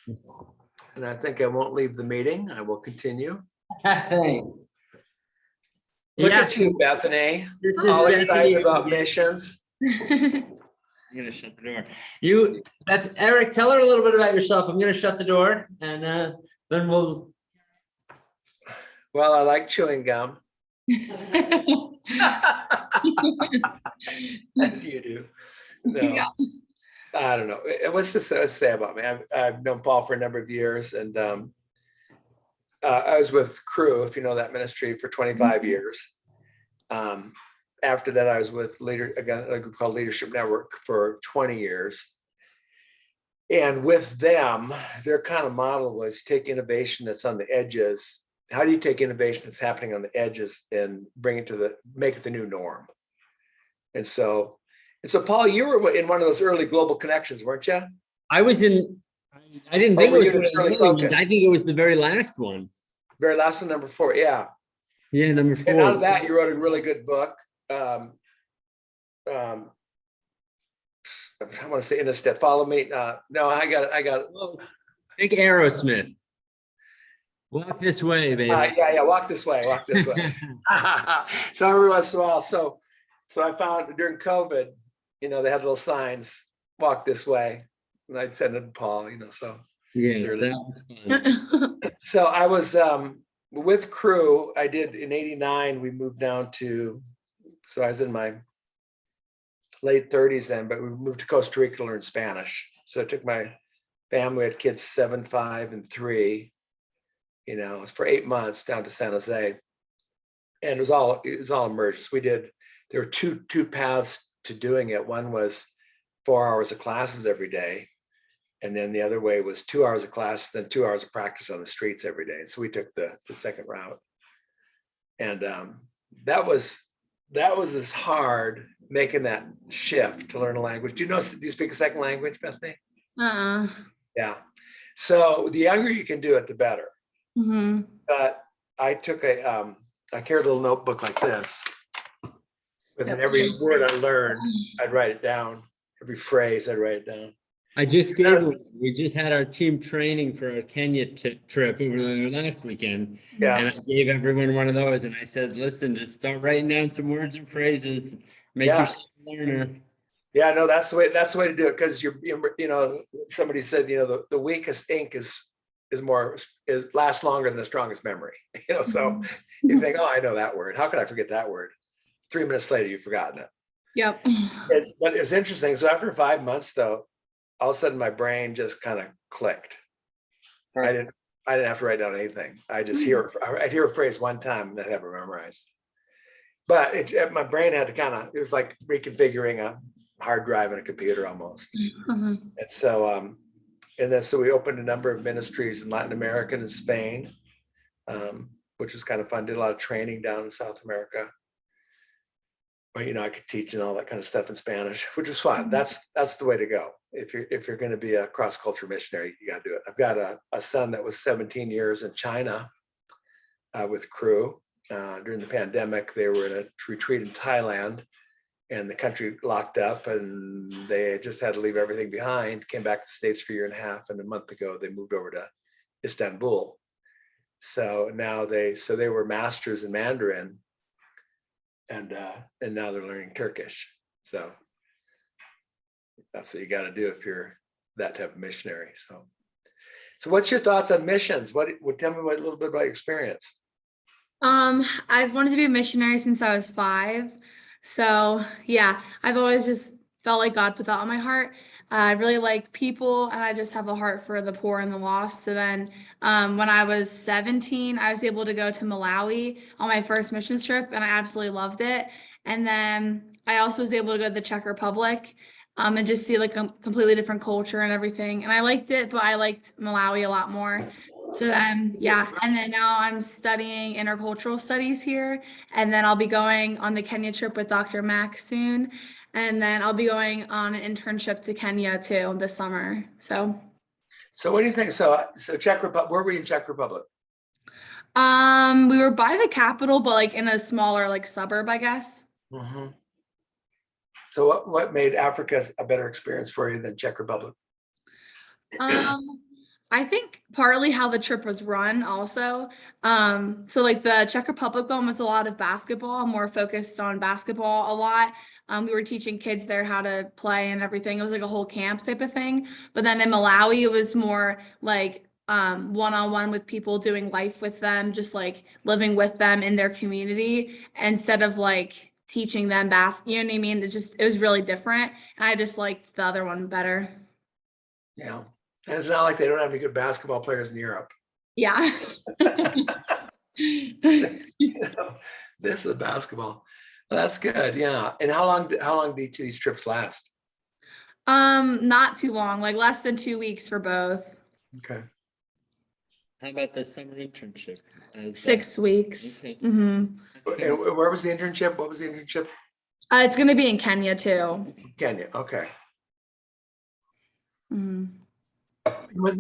And I think I won't leave the meeting. I will continue. Hey. Look Yeah, at you, Bethany. this is All Bethany excited about again. missions. I'm gonna shut the door. That's Eric. Tell her a little bit about yourself. I'm gonna shut the door, and then we'll. Well, I like chewing gum. As you do. No, Yeah. I don't know. What's to say about me? I've known Paul for a number of years, and I was with Crew, if you know that ministry, for 25 years. After that, I was with a group called Leadership Network for 20 years. And with them, their kind of model was take innovation that's on the edges. How do you take innovation that's happening on the edges and make it the new norm? And so Paul, you were in one of those early global connections, weren't you? I was in. I didn't think it was one of the early early ones. focus? I think it was the very last one. Very last one, number 4. Yeah. Yeah, number 4. And out of that, you wrote a really good book. I want to say in a step, follow me. No, I got it. Think Aerosmith. Walk this way, baby. Yeah, walk this way. So every once in a while, so I found during COVID, they had little signs, walk this way, and I'd send it to Paul, so. Yeah, that was fun. So I was with Crew. I did in '89. We moved down to, so I was in my late 30s then, but we moved to Costa Rica to learn Spanish. So I took my family, we had kids 7, 5, and 3. It was for 8 months down to San Jose, and it was all emergence. There were two paths to doing it. One was 4 hours of classes every day, and then the other way was 2 hours of class, then 2 hours of practice on the streets every day. And so we took the second route, and that was as hard making that shift to learn a language. Do you speak a second language, Bethany? Yeah. So the younger you can do it, the better. Mm-hmm. But I took I carried a little notebook like this. With every word I learned, I'd write it down. Every phrase, I'd write it down. We just had our team training for our Kenya trip over the last weekend. Yeah. And I gave everyone one of those, and I said, listen, just start writing down some words and phrases. Make yourself a learner. Yeah, no, that's the way to do it. Because somebody said, the weakest ink lasts longer than the strongest memory. So you think, oh, I know that word. How could I forget that word? 3 minutes later, you've forgotten it. Yep. But it's interesting. So after 5 months, though, all of a sudden my brain just kind of clicked. Right. I didn't have to write down anything. I'd hear a phrase one time and I'd have it memorized. But my brain had to it was like reconfiguring a hard drive in a computer almost. Mm-hmm. And so, so we opened a number of ministries in Latin America and Spain, which was kind of fun. Did a lot of training down in South America. Where, I could teach and all that kind of stuff in Spanish, which was fun. That's the way to go. If you're going to be a cross-culture missionary, you got to do it. I've got a son that was 17 years in China with Crew. During the pandemic, they were in a retreat in Thailand, and the country locked up, and they just had to leave everything behind. Came back to the States for a year and a half, and a month ago they moved over to Istanbul. So now they were masters in Mandarin. And now they're learning Turkish. So that's what you got to do if you're that type of missionary. So what's your thoughts on missions? Tell me a little bit about your experience. I've wanted to be a missionary since I was 5. So yeah, I've always just felt like God put that on my heart. I really like people, and I just have a heart for the poor and the lost. So then when I was 17, I was able to go to Malawi on my first mission trip, and I absolutely loved it. And then I also was able to go to the Czech Republic and just see like a completely different culture and everything. And I liked it, but I liked Malawi a lot more. So yeah, and then now I'm studying intercultural studies here, and then I'll be going on the Kenya trip with Dr. Mack soon. And then I'll be going on an internship to Kenya too this summer. So what do you think? So Czech Republic, where were you in Czech Republic? We were by the capital, but like in a smaller like suburb, I guess. Mm-hmm. So what made Africa a better experience for you than Czech Republic? I think partly how the trip was run also. So like the Czech Republic one was a lot of basketball, more focused on basketball a lot. We were teaching kids there how to play and everything. It was like a whole camp type of thing. But then in Malawi, it was more like one-on-one with people, doing life with them, just like living with them in their community instead of like teaching them you know what I mean? It was really different. And I just liked the other one better. Yeah. And it's not like they don't have any good basketball players in Europe. Yeah. You know, this is basketball. Well, that's good. Yeah. And how long do each of these trips last? Not too long, like less than 2 weeks for both. Okay. How about the summer internship? 6 weeks. Okay. Mm-hmm. And where was the internship? What was the internship? It's gonna be in Kenya too. Kenya. Okay. Mhm.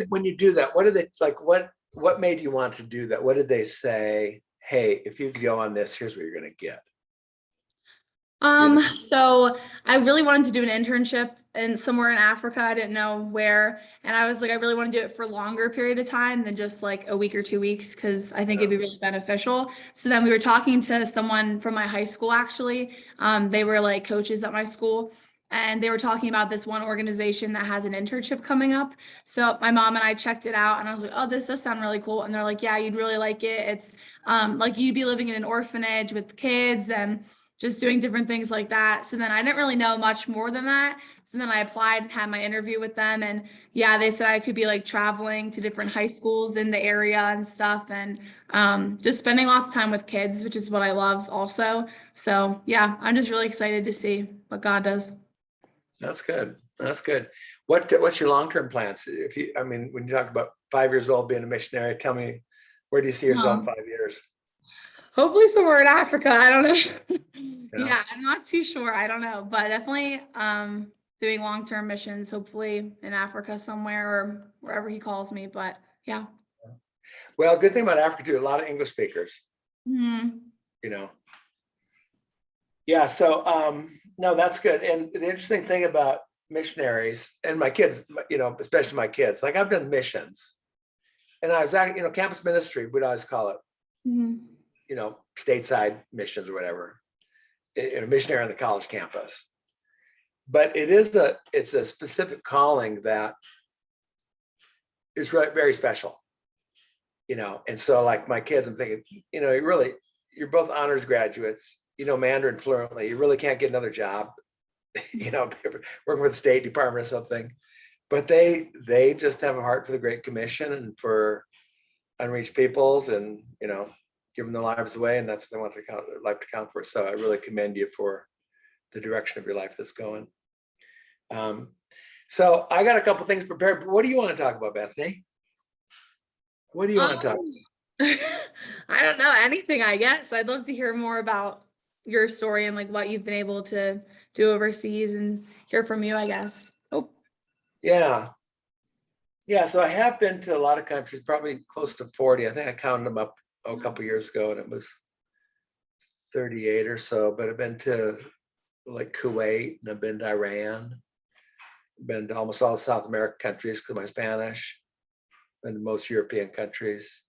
When you do that, what did they like? What made you want to do that? What did they say? Hey, if you go on this, here's what you're going to get. So I really wanted to do an internship in somewhere in Africa. I didn't know where. And I was like, I really want to do it for a longer period of time than just like a week or 2 weeks, because I think it'd be really beneficial. So then we were talking to someone from my high school, actually. They were like coaches at my school. And they were talking about this one organization that has an internship coming up. So my mom and I checked it out and I was like, oh, this does sound really cool. And they're like, yeah, you'd really like it. It's like you'd be living in an orphanage with kids and just doing different things like that. So then I didn't really know much more than that. So then I applied and had my interview with them. And yeah, they said I could be like traveling to different high schools in the area and stuff, and just spending lots of time with kids, which is what I love also. So yeah, I'm just really excited to see what God does. That's good. That's good. What's your long-term plans? I mean, when you talk about 5 years old being a missionary, tell me, where do you see yourself in 5 years? Hopefully somewhere in Africa. I don't know. Yeah. Yeah, I'm not too sure. I don't know, but definitely doing long-term missions, hopefully in Africa somewhere or wherever he calls me. But yeah. Well, good thing about Africa too, a lot of English speakers, Hmm. you know. Yeah, so no, that's good. And the interesting thing about missionaries and my kids, especially my kids, like I've done missions and I was at, campus ministry, we'd always call it, Hmm. stateside missions or whatever, a missionary on the college campus. But it's a specific calling that is very special, and so like my kids, I'm thinking, you're both honors graduates, Mandarin fluently, you really can't get another job, working with the State Department or something, but they just have a heart for the Great Commission and for unreached peoples, and give them their lives away, and that's what they want their life to count for. So I really commend you for the direction of your life that's going. So I got a couple things prepared, but what do you want to talk about, Bethany? What do you want to talk about? I don't know, anything, I guess. I'd love to hear more about your story and like what you've been able to do overseas and hear from you, I guess. Oh. Yeah. So I have been to a lot of countries, probably close to 40. I think I counted them up a couple of years ago, and it was 38 or so. But I've been to like Kuwait, and I've been to Iran, been to almost all the South American countries because of my Spanish, been to most European countries,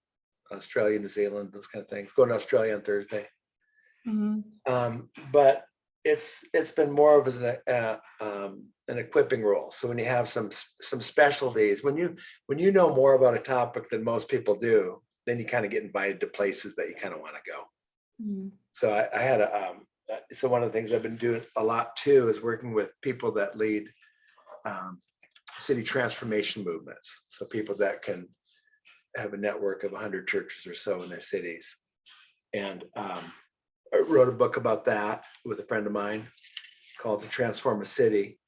Australia, New Zealand, those kind of things. Going to Australia on Thursday. Mm-hmm. But it's been more of an equipping role. So when you have some specialties, when you know more about a topic than most people do, then you kind of get invited to places that you kind of want to go. Mm-hmm. So I had so one of the things I've been doing a lot too is working with people that lead city transformation movements. So people that can have a network of 100 churches or so in their cities. And I wrote a book about that with a friend of mine called To Transform a City.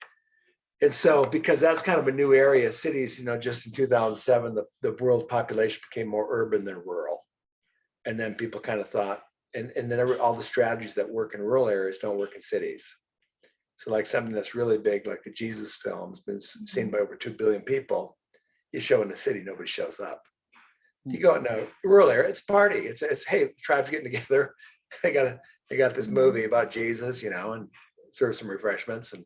And so, because that's kind of a new area, cities, just in 2007, the world population became more urban than rural. And then people kind of thought, and then all the strategies that work in rural areas don't work in cities. So like something that's really big, like the Jesus film, has been seen by over 2 billion people. You show in the city, nobody shows up. You go in a rural area, it's party. It's hey, tribes getting together. They got this movie about Jesus, and serve some refreshments. And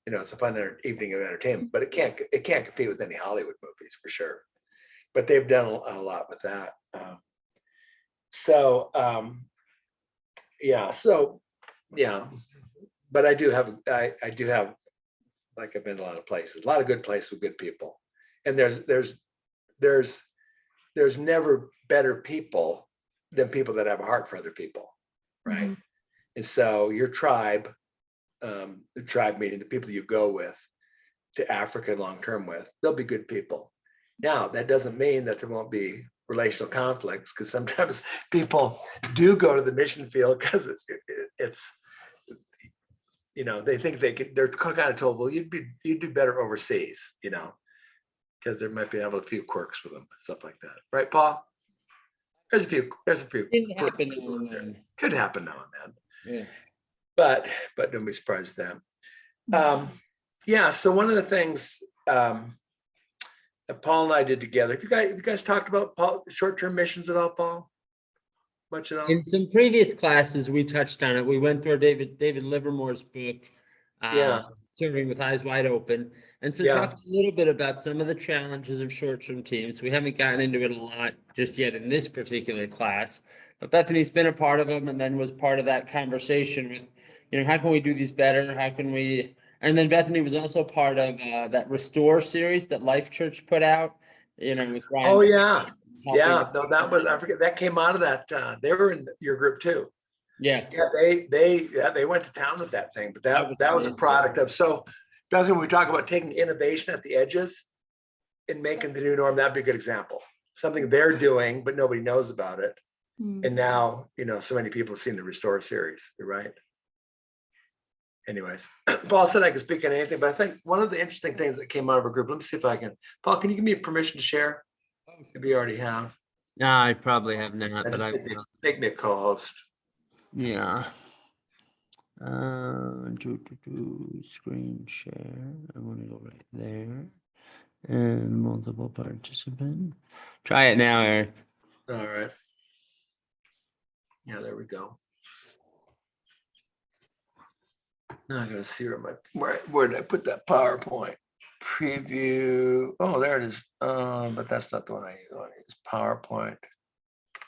it's a fun evening of entertainment, but it can't compete with any Hollywood movies for sure. But they've done a lot with that. Yeah. But I do have, like, I've been to a lot of places, a lot of good places with good people. And there's never better people than people that have a heart for other people, right? Mhm. And so your tribe, the tribe meaning the people you go with to Africa long-term with, they'll be good people. Now, that doesn't mean that there won't be relational conflicts, because sometimes people do go to the mission field because it's, they think they're kind of told, well, you'd do better overseas, because there might be a few quirks with them, stuff like that. Right, Paul? There's a few Didn't quirky happen people out there. now. Could happen now and then. Yeah. But don't be surprised them. Yeah, so one of the things that Paul and I did together, have you guys talked about short-term missions at all, Paul? Much at all? In some previous classes, we touched on it. We went through David Livermore's book, Yeah. Serving with Eyes Wide Open. And so Yeah. talked a little bit about some of the challenges of short-term teams. We haven't gotten into it a lot just yet in this particular class, but Bethany's been a part of them and then was part of that conversation with, how can we do these better? How can we, and then Bethany was also part of that Restore series that Life Church put out, with Ryan. Oh, yeah. helping Yeah, no, that was, I forget, that came out of that. They were in your group too. Yeah. Yeah, they went to town with that thing, but that was a product of, so that's when we talk about taking innovation at the edges and making the new norm. That'd be a good example. Something they're doing, but nobody knows about it. Mm. And now, so many people have seen the Restore series, you're right? Anyways, Paul said I could speak on anything, but I think one of the interesting things that came out of our group, let me see if I can, Paul, can you give me permission to share? Maybe you already have. No, I probably have not, but Just make me a co-host. yeah. Screen share. I want to go right there. And multiple participant. Try it now, Eric. All right. Yeah, there we go. Now I gotta see where did I put that PowerPoint? Preview. Oh, there it is. But that's not the one I want to use. PowerPoint.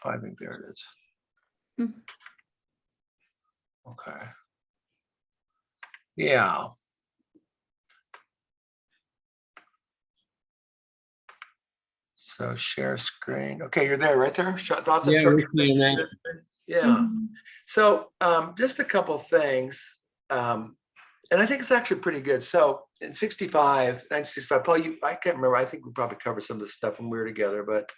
Oh, I think there it is. Mhm. Okay. Yeah. So share screen. Okay, you're there, right there. Thoughts on Yeah, short-term we're seeing mission that. share? Yeah. Mhm. So just a couple things. And I think it's actually pretty good. So in 1965, Paul, I can't remember. I think we probably covered some of this stuff when we were together, but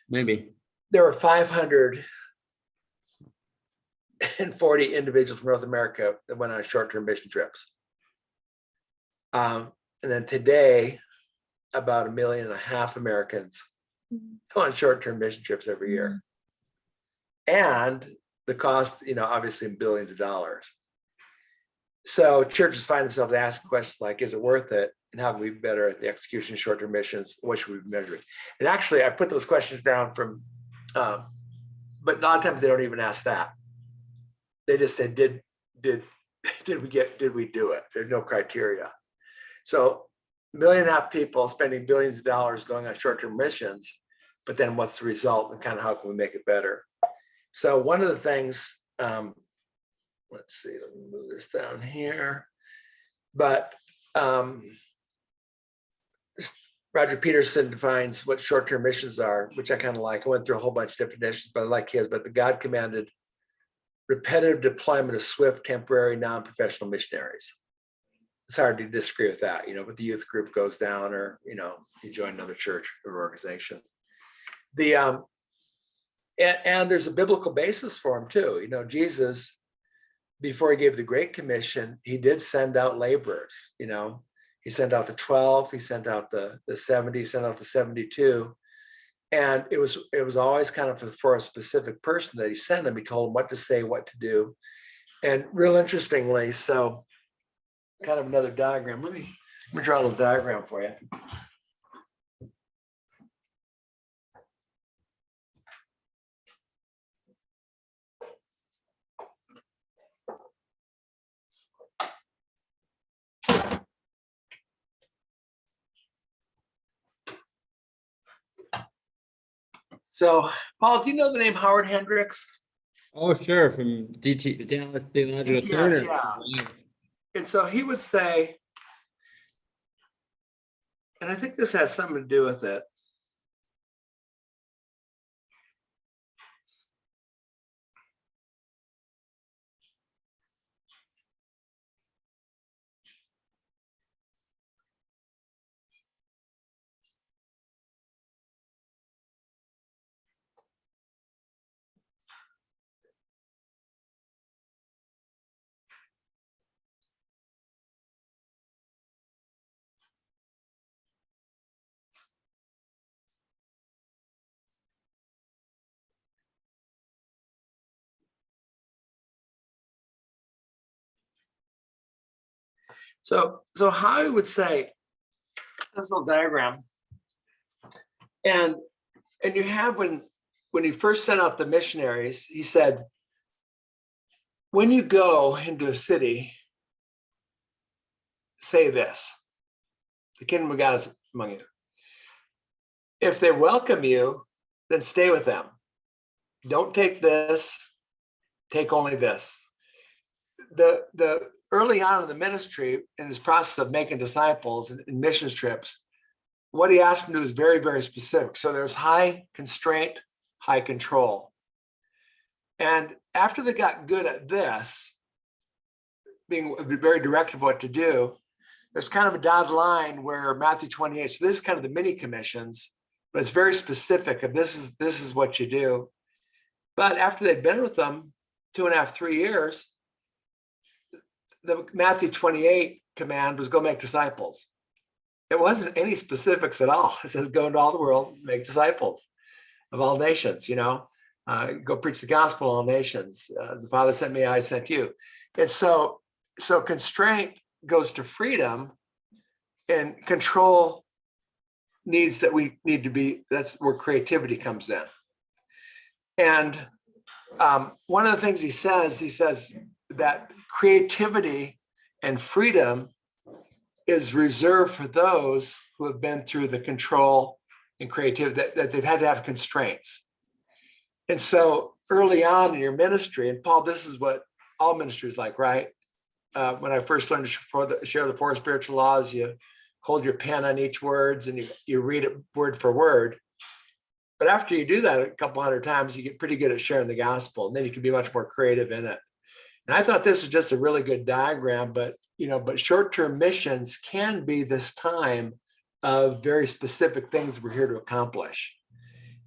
Maybe. there were 540 individuals from North America that went on short-term mission trips. And then today, about 1.5 million Americans go on short-term mission trips every year. And the cost, obviously in billions of dollars. So churches find themselves asking questions like, is it worth it? And how can we be better at the execution of short-term missions? What should we be measuring? And actually, I put those questions down from, but a lot of times they don't even ask that. They just said, did we do it? There's no criteria. So 1.5 million people spending billions of dollars going on short-term missions, but then what's the result and kind of how can we make it better? So one of the things, let's see, let me move this down here. But Roger Peterson defines what short-term missions are, which I kind of like. I went through a whole bunch of different definitions, but I like his. But the God commanded repetitive deployment of swift, temporary, non-professional missionaries. It's hard to disagree with that, but the youth group goes down or, you join another church or organization. And there's a biblical basis for them too. Jesus, before he gave the Great Commission, he did send out laborers. He sent out the 12, he sent out the 70, sent out the 72. And it was always kind of for a specific person that he sent them. He told them what to say, what to do. And real interestingly, so kind of another diagram. Let me draw a little diagram for you. So, Paul, do you know the name Howard Hendricks? Oh, sure, from DT, Dallas Theological DTS, Seminary. yeah. And so he would say, and I think this has something to do with it. So how I would say this little diagram, and you have when he first sent out the missionaries, he said, when you go into a city, say this: the kingdom of God is among you. If they welcome you, then stay with them. Don't take this, take only this. The early on in the ministry, in this process of making disciples and missions trips, what he asked them to do is very, very specific. So there's high constraint, high control. And after they got good at this, being very direct of what to do, there's kind of a dotted line where Matthew 28, so this is kind of the mini commissions, but it's very specific of this is what you do. But after they'd been with them 2.5, 3 years, the Matthew 28 command was go make disciples. It wasn't any specifics at all. It says go into all the world, make disciples of all nations, go preach the gospel to all nations. As the Father sent me, I sent you. And so constraint goes to freedom, and control needs that we need to be, that's where creativity comes in. And one of the things he says that creativity and freedom is reserved for those who have been through the control and creativity, that they've had to have constraints. And so early on in your ministry, and Paul, this is what all ministry is like, right? When I first learned to share the 4 spiritual laws, you hold your pen on each words and you read it word for word. But after you do that a couple hundred times, you get pretty good at sharing the gospel, and then you can be much more creative in it. And I thought this was just a really good diagram, but short-term missions can be this time of very specific things we're here to accomplish.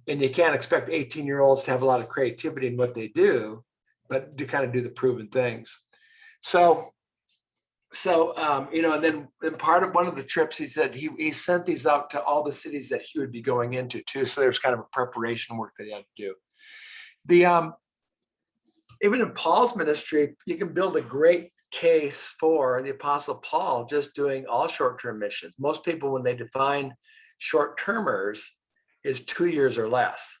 And you can't expect 18-year-olds to have a lot of creativity in what they do, but to kind of do the proven things. And then in part of one of the trips, he said he sent these out to all the cities that he would be going into too. So there's kind of a preparation work that he had to do. Even in Paul's ministry, you can build a great case for the Apostle Paul just doing all short-term missions. Most people, when they define short-termers, is 2 years or less.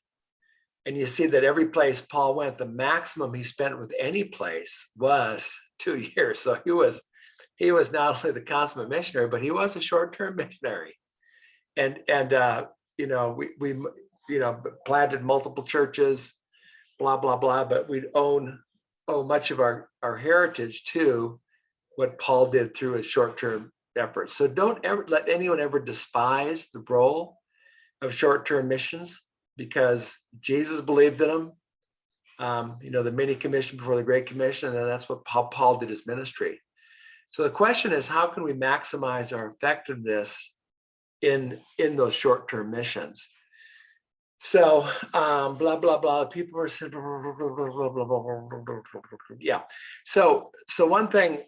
And you see that every place Paul went, the maximum he spent with any place was 2 years. So he was not only the consummate missionary, but he was a short-term missionary. And we planted multiple churches, blah, blah, blah, but we'd owe much of our heritage to what Paul did through his short-term efforts. So don't ever let anyone ever despise the role of short-term missions, because Jesus believed in them. The mini commission before the Great Commission, and that's what Paul did his ministry. So the question is, how can we maximize our effectiveness in those short-term missions? So blah, blah, blah. People are saying, yeah. So one thing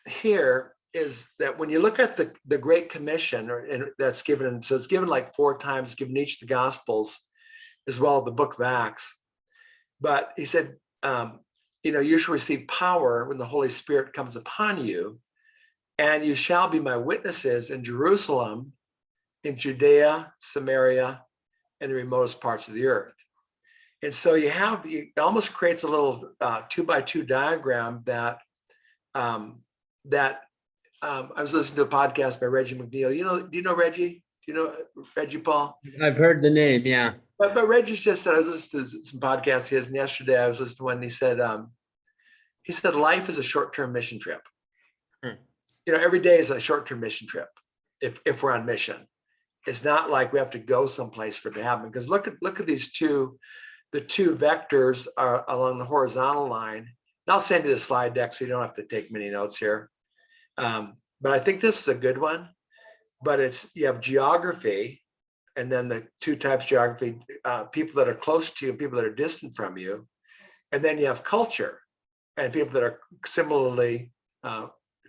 here is that when you look at the Great Commission, that's given, so it's given like 4 times, given each of the Gospels, as well as the book of Acts. But he said, you shall receive power when the Holy Spirit comes upon you, and you shall be my witnesses in Jerusalem, in Judea, Samaria, and the remotest parts of the earth. And so it almost creates a little 2x2 diagram that I was listening to a podcast by Reggie McNeil. Do you know Reggie? you know Reggie Paul? I've heard the name, yeah. But Reggie's just said, I was listening to some podcasts he has, and yesterday I was listening to one, and he said life is a short-term mission trip. Hmm. Every day is a short-term mission trip if we're on mission. It's not like we have to go someplace for it to happen. Because look at these the two vectors are along the horizontal line. And I'll send you the slide deck so you don't have to take many notes here. But I think this is a good one. But you have geography, and then the two types of geography, people that are close to you and people that are distant from you. And then you have culture and people that are similarly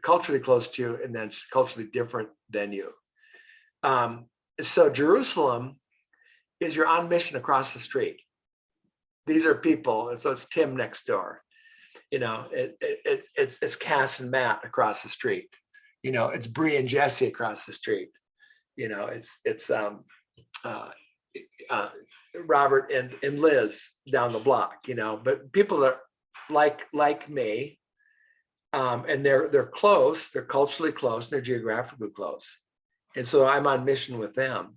culturally close to you and then culturally different than you. So Jerusalem is you're on mission across the street. These are people, and so it's Tim next door. It's Cass and Matt across the street. It's Bree and Jesse across the street. It's Robert and Liz down the block. But people that are like me, and they're close. They're culturally close. They're geographically close. And so I'm on mission with them.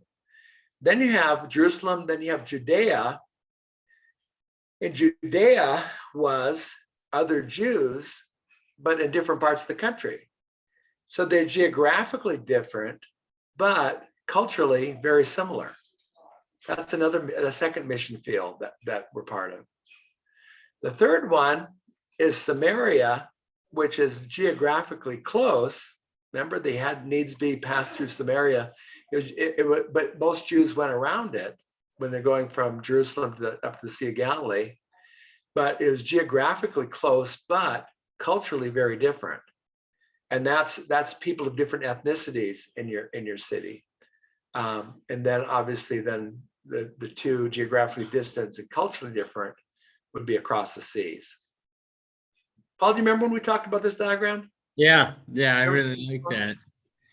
Then you have Jerusalem, then you have Judea. And Judea was other Jews, but in different parts of the country. So they're geographically different, but culturally very similar. That's a second mission field that we're part of. The third one is Samaria, which is geographically close. Remember, they had needs be passed through Samaria, but most Jews went around it when they're going from Jerusalem up to the Sea of Galilee. But it was geographically close, but culturally very different. And that's people of different ethnicities in your city. And then obviously then the two geographically distant and culturally different would be across the seas. Paul, do you remember when we talked about this diagram? Yeah, I really like that.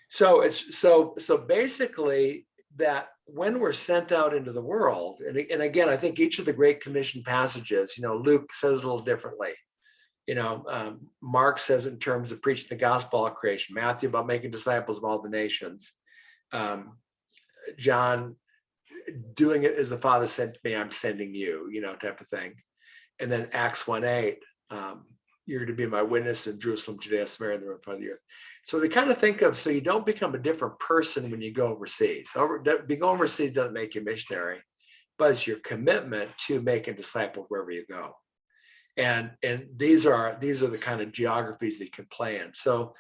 So it's so basically that when we're sent out into the world, and again, I think each of the Great Commission passages, Luke says a little differently. Mark says in terms of preaching the gospel of creation, Matthew about making disciples of all the nations, John doing it as the Father sent me, I'm sending you, type of thing. And then Acts 1:8, you're to be my witness in Jerusalem, Judea, Samaria, and the part of the earth. So they kind of think of, so you don't become a different person when you go overseas. Being overseas doesn't make you a missionary, but it's your commitment to making disciples wherever you go. And these are the kind of geographies that you can play in. So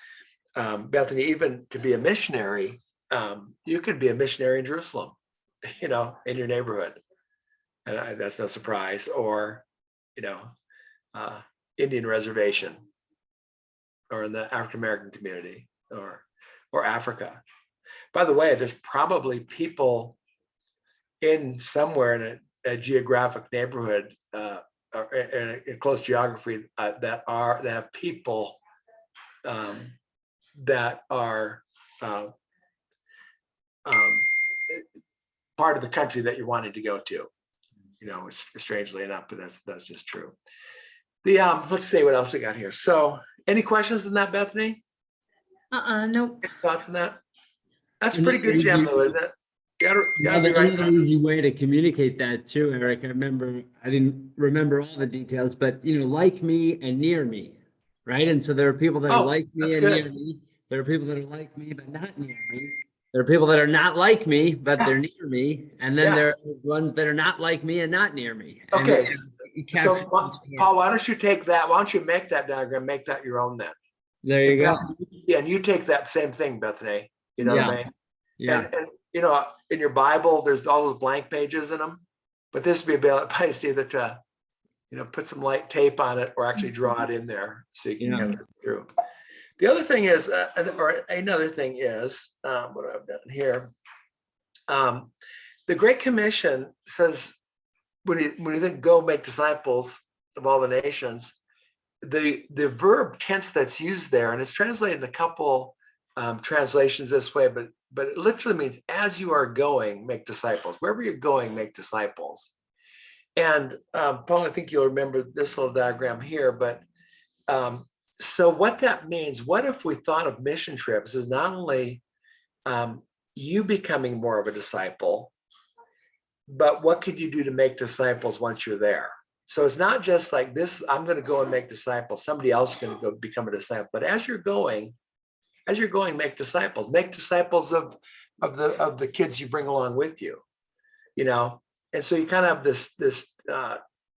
Bethany, even to be a missionary, you could be a missionary in Jerusalem, in your neighborhood. And that's no surprise. Or, Indian reservation, or in the African American community, or Africa. By the way, there's probably people in somewhere in a geographic neighborhood or in a close geography that have people that are part of the country that you're wanting to go to. Strangely enough, but that's just true. Let's see what else we got here. So, any questions on that, Bethany? Nope. Any thoughts on that? That's a pretty good gem, though, isn't it? Another easy way to communicate that too, Eric. I didn't remember all the details, but like me and near me, right? And so there are people that are like me and near me. There are people that are like me but not near me. There are people that are not like me but they're near me, and then there are ones that are not like me and not near me. Okay, so Paul, why don't you take that? Why don't you make that diagram? Make that your own then. There you go. Yeah, and you take that same thing, Bethany. You know what I mean? Yeah. And in your Bible, there's all those blank pages in them, but this would be a place either to, put some light tape on it or actually draw it in there so you can get it through. The other thing is, or another thing is, what I've done here. The Great Commission says, when you think go make disciples of all the nations, the verb tense that's used there, and it's translated in a couple translations this way, but it literally means as you are going, make disciples. Wherever you're going, make disciples. And Paul, I think you'll remember this little diagram here, but so what that means, what if we thought of mission trips as not only you becoming more of a disciple, but what could you do to make disciples once you're there? So it's not just like this, I'm going to go and make disciples. Somebody else is going to go become a disciple. But as you're going, make disciples of the kids you bring along with you, you know. And so you kind of have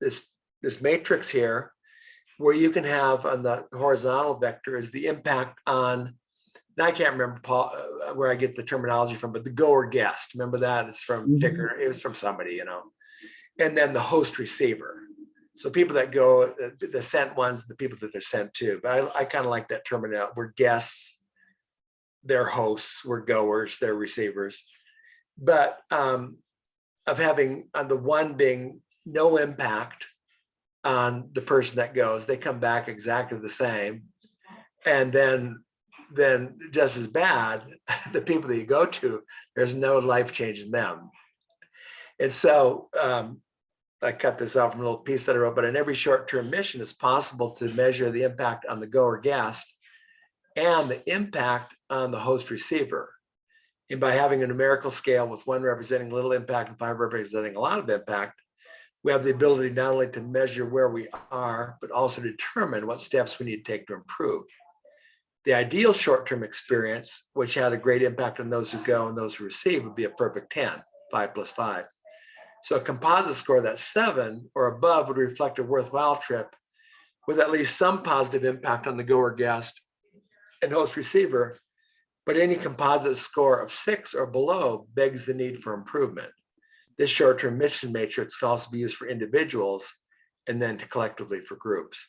this matrix here where you can have on the horizontal vector is the impact on, now I can't remember, Paul, where I get the terminology from, but the goer guest, remember that? It's from Ticker, it was from somebody, you know. And then the host receiver. So people that go, the sent ones, the people that they're sent to. But I kind of like that terminology. We're guests, they're hosts, we're goers, they're receivers. But of having on the one being no impact on the person that goes, they come back exactly the same. And then just as bad, the people that you go to, there's no life change in them. And so I cut this out from a little piece that I wrote, but in every short-term mission, it's possible to measure the impact on the goer guest and the impact on the host receiver. And by having a numerical scale with 1 representing little impact and 5 representing a lot of impact, we have the ability not only to measure where we are, but also determine what steps we need to take to improve. The ideal short-term experience, which had a great impact on those who go and those who receive, would be a perfect 10, 5 plus 5. So a composite score that's 7 or above would reflect a worthwhile trip with at least some positive impact on the goer guest and host receiver. But any composite score of 6 or below begs the need for improvement. This short-term mission matrix can also be used for individuals and then collectively for groups.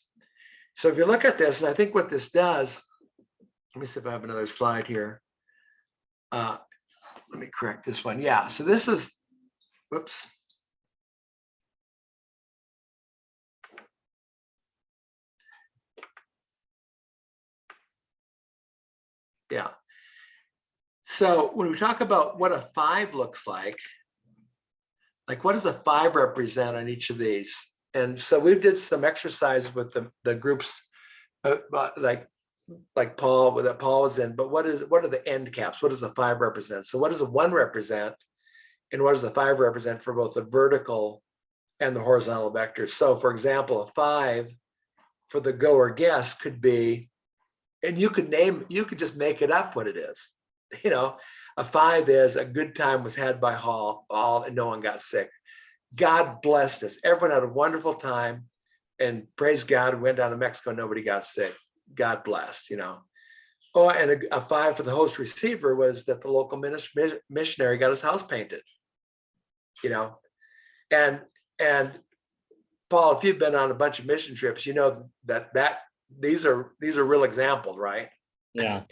So if you look at this, and I think what this does, let me see if I have another slide here. Let me correct this one. Yeah, so this is, whoops. Yeah. So when we talk about what a 5 looks like what does a 5 represent on each of these? And so we did some exercise with the groups, like Paul, that Paul was in, but what are the end caps? What does a 5 represent? So what does a 1 represent? And what does a 5 represent for both the vertical and the horizontal vectors? So for example, a 5 for the goer guest could be, and you could just make it up what it is. You know, a 5 is a good time was had by all and no one got sick. God blessed us. Everyone had a wonderful time, and praise God, we went down to Mexico, nobody got sick. God blessed, you know. Oh, and a 5 for the host receiver was that the local missionary got his house painted, you know. And Paul, if you've been on a bunch of mission trips, you know that these are real examples, right? Yeah.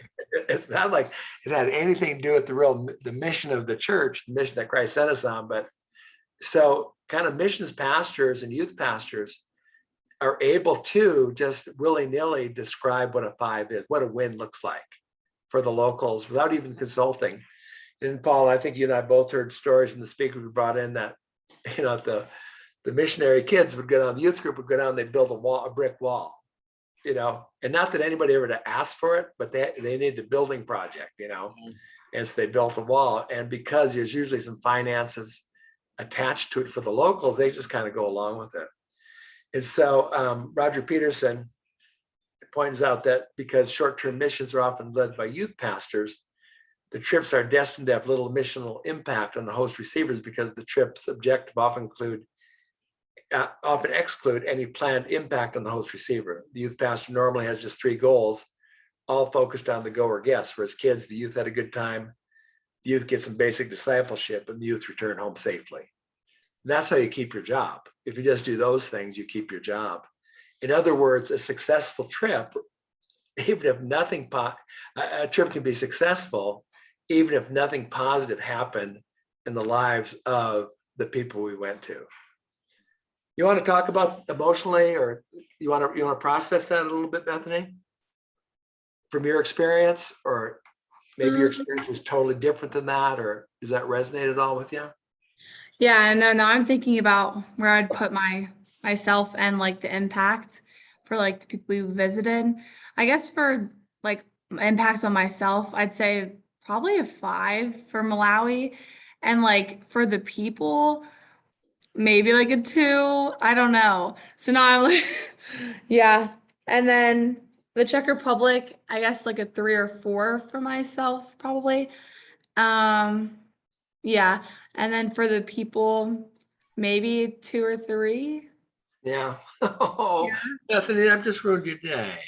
It's not like it had anything to do with the mission of the church, the mission that Christ sent us on. But so kind of missions pastors and youth pastors are able to just willy-nilly describe what a 5 is, what a win looks like for the locals without even consulting. And Paul, I think you and I both heard stories from the speakers we brought in that, you know, the missionary kids would go down, the youth group would go down, they'd build a brick wall. You know, and not that anybody ever to ask for it, but they needed a building project, you know, and so they built a wall. And because there's usually some finances attached to it for the locals, they just kind of go along with it. And so Roger Peterson points out that because short-term missions are often led by youth pastors, the trips are destined to have little missional impact on the host receivers because the trip's objective often exclude any planned impact on the host receiver. The youth pastor normally has just 3 goals, all focused on the goer guests. For his kids, the youth had a good time, the youth get some basic discipleship, and the youth return home safely. And that's how you keep your job. If you just do those things, you keep your job. In other words, a successful trip, even if nothing, a trip can be successful, even if nothing positive happened in the lives of the people we went to. You want to talk about emotionally, or you want to process that a little bit, Bethany, from your experience, or maybe your experience was totally different than that, or does that resonate at all with you? Yeah, no, I'm thinking about where I'd put myself and like the impact for like the people we visited. I guess for like impact on myself, I'd say probably a 5 for Malawi. And like for the people, maybe like a 2. I don't know. So now I'm like, yeah. And then the Czech Republic, I guess like a 3 or 4 for myself, probably. Um, yeah. And then for the people, maybe 2 or 3. Yeah. Oh, Bethany, I've just ruined your day.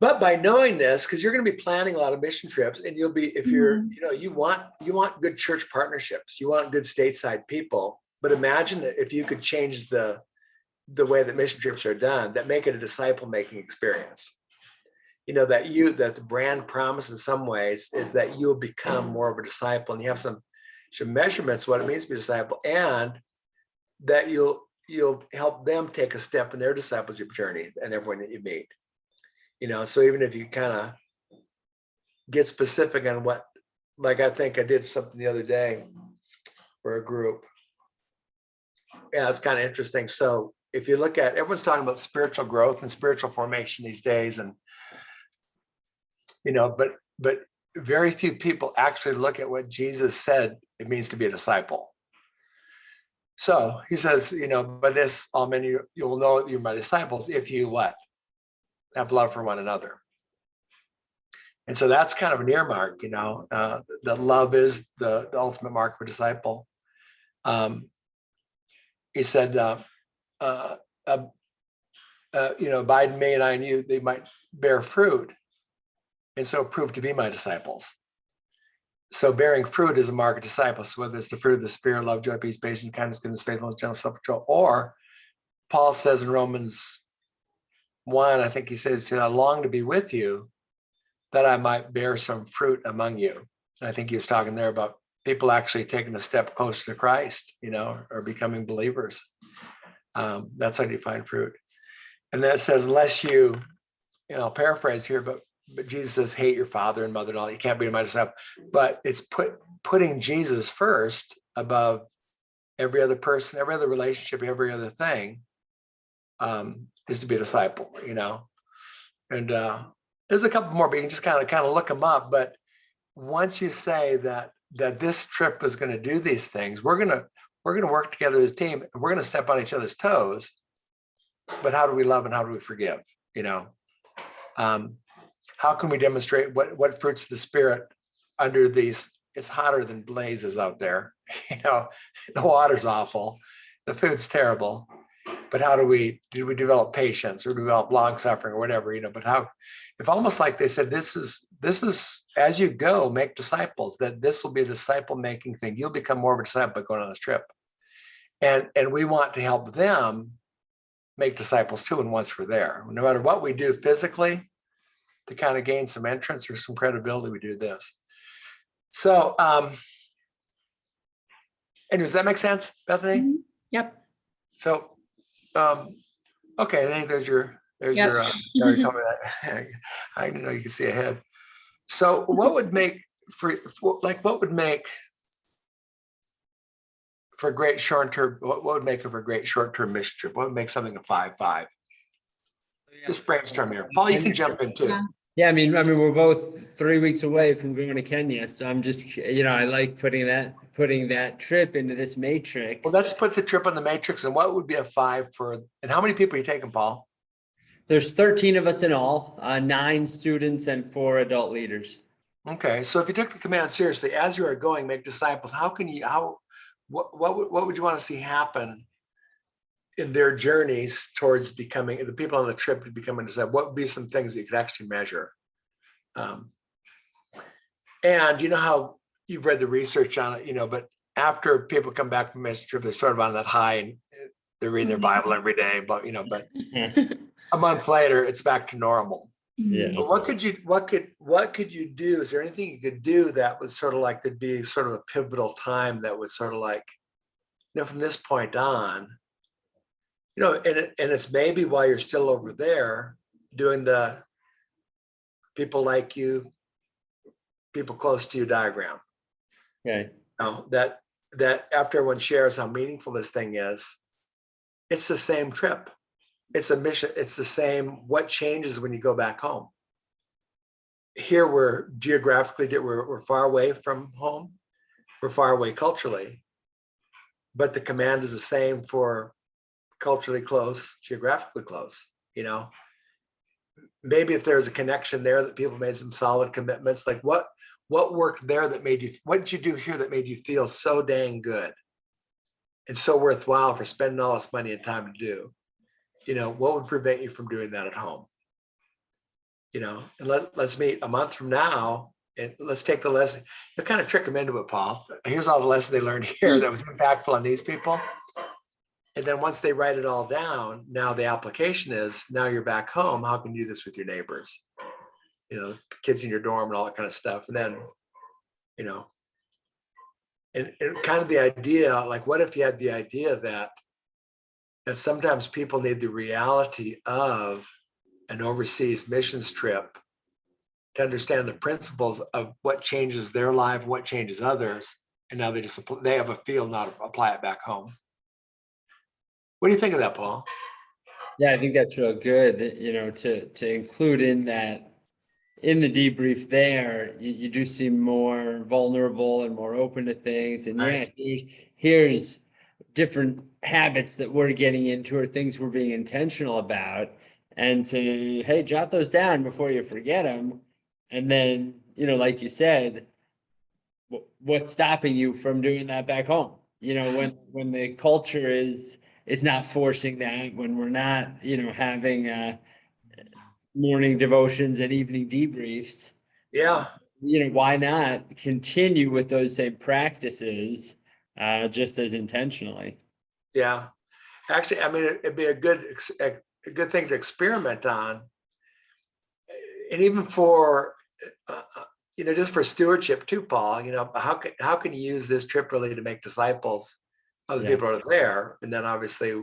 But by knowing this, because you're going to be planning a lot of mission trips, and you'll be, if you're, Mhm. you want good church partnerships, you want good stateside people. But imagine that if you could change the way that mission trips are done, that make it a disciple making experience. That the brand promise in some ways is that you'll become more of a disciple, and you have some measurements what it means to be a disciple, and that you'll help them take a step in their discipleship journey and everyone that you meet. So even if you kind of get specific on what, like I think I did something the other day for a group. Yeah, it's kind of interesting. So if you look at, everyone's talking about spiritual growth and spiritual formation these days, and but very few people actually look at what Jesus said it means to be a disciple. So he says, by this all men you'll know that you're my disciples if you what? Have love for one another. And so that's kind of an earmark, that love is the ultimate mark of a disciple. He said, abide in me and I in you, they might bear fruit, and so prove to be my disciples. So bearing fruit is a mark of disciples. So whether it's the fruit of the Spirit, love, joy, peace, patience, kindness, goodness, faithfulness, gentleness, self-control, or Paul says in Romans 1, I think he says, I long to be with you, that I might bear some fruit among you. And I think he was talking there about people actually taking a step closer to Christ, or becoming believers. That's how you find fruit. And that says, unless you, I'll paraphrase here, but Jesus says, hate your father and mother and all. You can't be my disciple. But it's putting Jesus first above every other person, every other relationship, every other thing, is to be a disciple, And there's a couple more, but you can just kind of look them up. But once you say that this trip is going to do these things, we're going to work together as a team, and we're going to step on each other's toes. But how do we love and how do we forgive? How can we demonstrate what fruits of the Spirit under these? It's hotter than blazes out there. The water's awful, the food's terrible. But how do we develop patience or develop long suffering or whatever? But how? If almost like they said, this is as you go, make disciples. That this will be a disciple making thing. You'll become more of a disciple by going on this trip, and we want to help them make disciples too. And once we're there, no matter what we do physically, to kind of gain some entrance or some credibility, we do this. So, anyways, that makes sense, Bethany? Mhm. Yep. So, okay, I think there's your, Yep. sorry, tell me that. I didn't know you could see ahead. So what would make for a great short-term, what would make for a great short-term mission trip? What would make something a 5-5? Just brainstorm here. Paul, you can jump in too. Yeah. Yeah, I mean, we're both 3 weeks away from going to Kenya, so I'm just, I like putting that trip into this matrix. Well, let's put the trip on the matrix. And what would be a 5 and how many people are you taking, Paul? There's 13 of us in all, 9 students and 4 adult leaders. Okay, so if you took the command seriously, as you are going, make disciples. What would you want to see happen in their journeys towards becoming the people on the trip to becoming disciples? What would be some things that you could actually measure? And you know how you've read the research on it, but after people come back from a mission trip, they're sort of on that high and they're reading their Bible every day, but a month later, it's back to normal. Yeah. But what could you do? Is there anything you could do that was sort of like there'd be sort of a pivotal time that was sort of like, from this point on, and it's maybe while you're still over there doing the people like you, people close to you diagram. Okay. That after everyone shares how meaningful this thing is, it's the same trip. It's a mission. It's the same. What changes when you go back home? here we're geographically, we're far away from home. We're far away culturally, but the command is the same for culturally close, geographically close, maybe if there's a connection there that people made some solid commitments, like what worked there that made you, what did you do here that made you feel so dang good and so worthwhile for spending all this money and time to do? What would prevent you from doing that at home? And let's meet a month from now and let's take the lesson. You kind of trick them into it, Paul. Here's all the lessons they learned here that was impactful on these people. And then once they write it all down, now the application is, now you're back home. How can you do this with your neighbors? Kids in your dorm and all that kind of stuff. And then, and kind of the idea, like, what if you had the idea that sometimes people need the reality of an overseas missions trip to understand the principles of what changes their life, what changes others. And now they have a field now to apply it back home. What do you think of that, Paul? Yeah, I think that's real good, to include in that, in the debrief there, you do seem more vulnerable and more open to things. And Right. here's different habits that we're getting into or things we're being intentional about. And to, hey, jot those down before you forget them. And then, like you said, what's stopping you from doing that back home? When the culture is not forcing that, when we're not, having morning devotions and evening debriefs. Yeah. Why not continue with those same practices, just as intentionally? Yeah. Actually, I mean, it'd be a good thing to experiment on. And even for, just for stewardship too, Paul, how can you use this trip really to make disciples of the people that are there? And then obviously,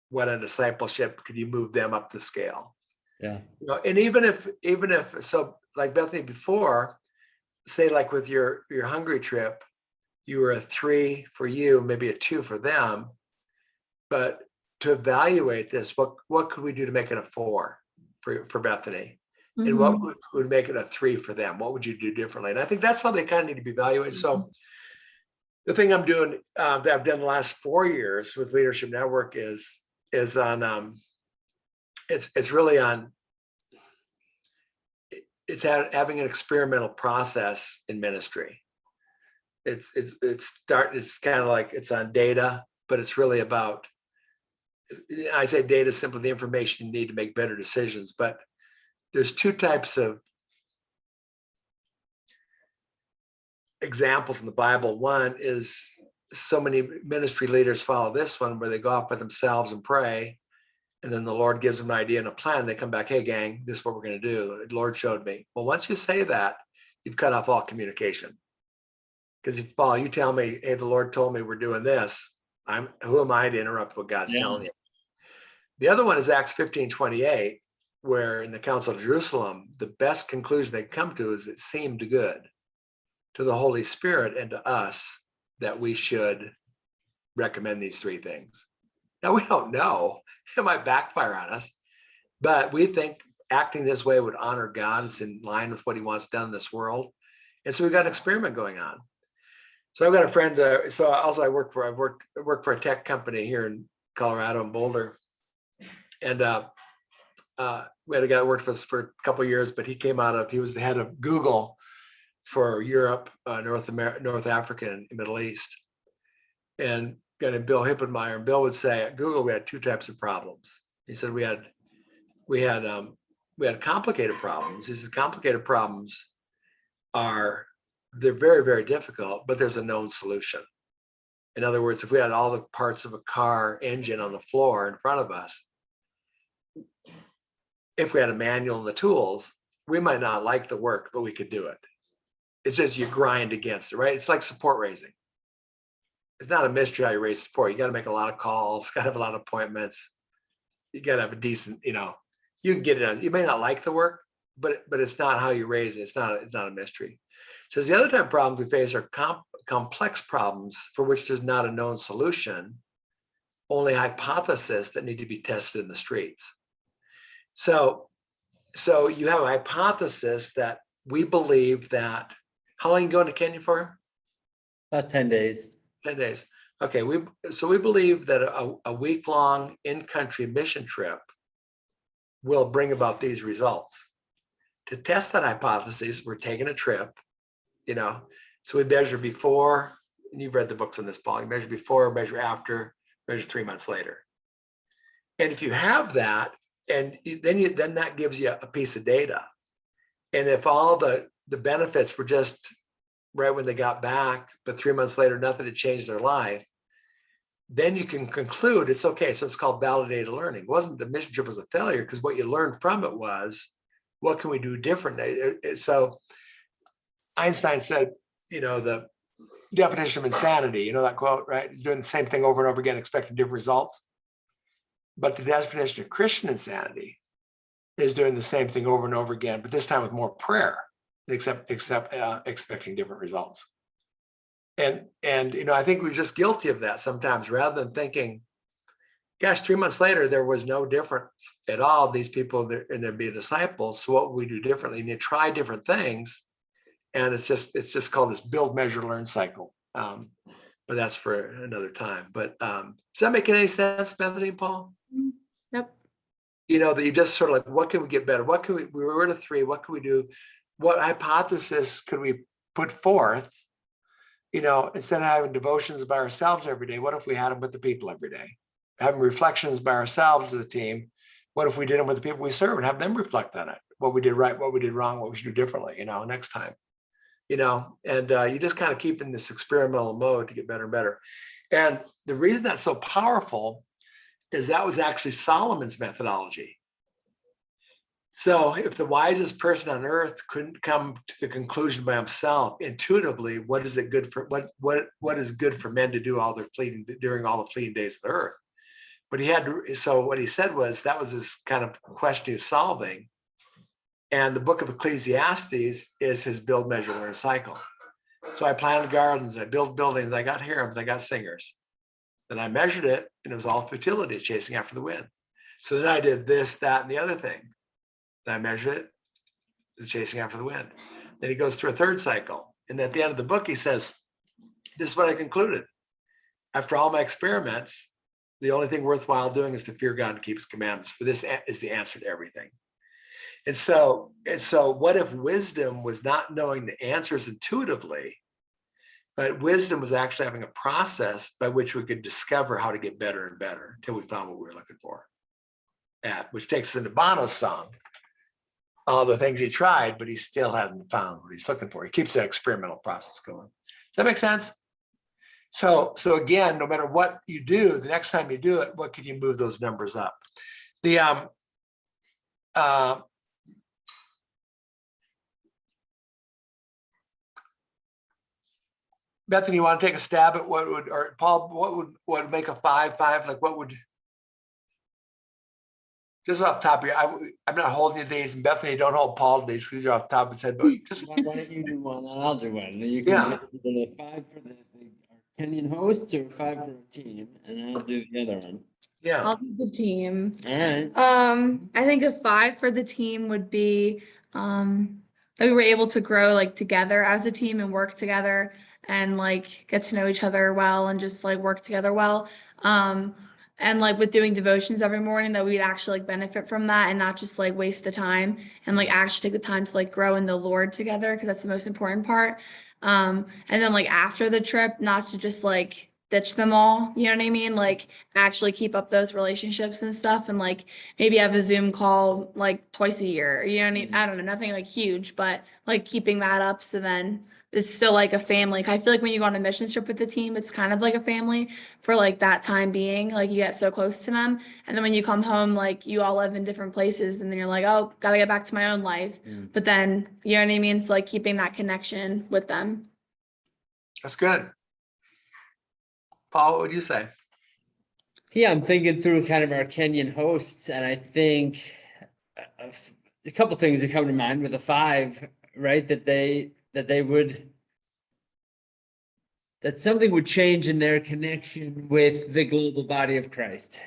what a discipleship, could you move them up the scale? Yeah. And even if, so like Bethany before, say like with your Hungary trip, you were a 3 for you, maybe a 2 for them. But to evaluate this, what could we do to make it a 4 for Bethany? Mm-hmm. And what would make it a 3 for them? What would you do differently? And I think that's how they kind of need to be evaluated. Mm-hmm. So the thing I'm doing that I've done the last 4 years with Leadership Network is on it's really on having an experimental process in ministry. It's kind of like it's on data, but it's really about, I say data is simply the information you need to make better decisions. But there's 2 types of examples in the Bible. One is, so many ministry leaders follow this one, where they go off by themselves and pray, and then the Lord gives them an idea and a plan. They come back, hey gang, this is what we're going to do. The Lord showed me. Well, once you say that, you've cut off all communication. Because if, Paul, you tell me, hey, the Lord told me we're doing this, who am I to interrupt what God's telling you? The other one is Acts 15:28, where in the Council of Jerusalem, the best conclusion they come to is it seemed good to the Holy Spirit and to us that we should recommend these 3 things. Now, we don't know. It might backfire on us, but we think acting this way would honor God. It's in line with what he wants done in this world. And so we've got an experiment going on. So I've got a friend, so also I work for a tech company here in Colorado and Boulder. And we had a guy that worked for us for a couple of years, but he was the head of Google for Europe, North Africa, and Middle East. And got Bill Hippenmeyer, and Bill would say at Google we had 2 types of problems. He said we had complicated problems. He said complicated problems they're very, very difficult, but there's a known solution. In other words, if we had all the parts of a car engine on the floor in front of us, if we had a manual and the tools, we might not like the work, but we could do it. It's just you grind against it, right? It's like support raising. It's not a mystery how you raise support. You got to make a lot of calls, got to have a lot of appointments. You got to have a decent, you can get it on. You may not like the work, but it's not how you raise it. It's not a mystery. So the other type of problems we face are complex problems for which there's not a known solution, only hypotheses that need to be tested in the streets. So so you have a hypothesis that we believe that, how long you going to Kenya for? About 10 days. 10 days. Okay, we believe that a week-long in-country mission trip will bring about these results. To test that hypothesis, we're taking a trip, so we measure before, and you've read the books on this, Paul. You measure before, measure after, measure 3 months later. And if you have that, and then that gives you a piece of data. And if all the benefits were just right when they got back, but 3 months later, nothing had changed their life, then you can conclude it's okay. So it's called validated learning. It wasn't the mission trip was a failure, because what you learned from it was, what can we do differently? So Einstein said, the definition of insanity, that quote, right? Doing the same thing over and over again, expecting different results. But the definition of Christian insanity is doing the same thing over and over again, but this time with more prayer, except expecting different results. And I think we're just guilty of that sometimes, rather than thinking, gosh, 3 months later, there was no difference at all. These people, and they'd be disciples. So what would we do differently? And you try different things. And it's just called this build, measure, learn cycle. But that's for another time. But does that make any sense, Bethany and Paul? Yep. That you just sort of like, what can we get better? What can we were at 3, what can we do? What hypothesis could we put forth? Instead of having devotions by ourselves every day, what if we had them with the people every day? Having reflections by ourselves as a team, what if we did them with the people we serve and have them reflect on it? What we did right, what we did wrong, what we should do differently, next time. And you just kind of keep in this experimental mode to get better and better. And the reason that's so powerful is that was actually Solomon's methodology. So if the wisest person on earth couldn't come to the conclusion by himself intuitively, what is good for men to do during all the fleeting days of the earth? But so what he said was, that was his kind of question he was solving. And the book of Ecclesiastes is his build, measure, learn cycle. So I planted gardens, I built buildings, I got heroes, I got singers. Then I measured it, and it was all futility, chasing after the wind. So then I did this, that, and the other thing. Then I measured it, was chasing after the wind. Then he goes through a third cycle. And at the end of the book, he says, this is what I concluded. After all my experiments, the only thing worthwhile doing is to fear God and keep his commandments, for this is the answer to everything. And so what if wisdom was not knowing the answers intuitively, but wisdom was actually having a process by which we could discover how to get better and better until we found what we were looking for. Which takes us into Bono's song, all the things he tried, but he still hasn't found what he's looking for. He keeps that experimental process going. Does that make sense? So again, no matter what you do, the next time you do it, what can you move those numbers up? Bethany, you want to take a stab at or Paul, what would make a 5, like what would, just off the top of your, I'm not holding you these, and Bethany, don't hold Paul to these, because these are off the top of his head, but just. Why don't you do one, and I'll do one. You can Yeah. do the 5 for the Kenyan hosts, or 5 for a team, and I'll do the other one. Yeah. I'll do the team. All right. I think a 5 for the team would be that we were able to grow together as a team and work together and get to know each other well and just work together well. And with doing devotions every morning, that we'd actually benefit from that and not just waste the time and actually take the time to grow in the Lord together, because that's the most important part. And then after the trip, not to just ditch them all, you know what I mean? Actually keep up those relationships and stuff, and maybe have a Zoom call twice a year, you know what I mean? I don't know, nothing huge, but keeping that up, so then it's still a family. I feel when you go on a mission trip with the team, it's kind of like a family for that time being, you get so close to them. And then when you come home, you all live in different places, and then you're oh, gotta get back to my own life. But then, you know what I mean? So keeping that connection with them. That's good. Paul, what would you say? Yeah, I'm thinking through kind of our Kenyan hosts, and I think a couple things that come to mind with the 5, right? That something would change in their connection with the global body of Christ.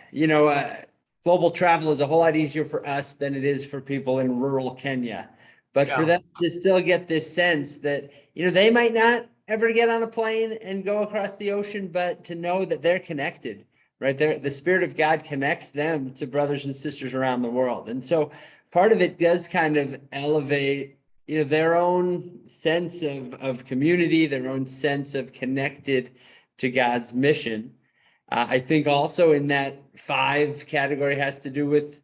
global travel is a whole lot easier for us than it is for people in rural Kenya. But for Yeah. them to still get this sense that, they might not ever get on a plane and go across the ocean, but to know that they're connected, right? The Spirit of God connects them to brothers and sisters around the world. And so part of it does kind of elevate, their own sense of community, their own sense of connected to God's mission. I think also in that 5 category has to do with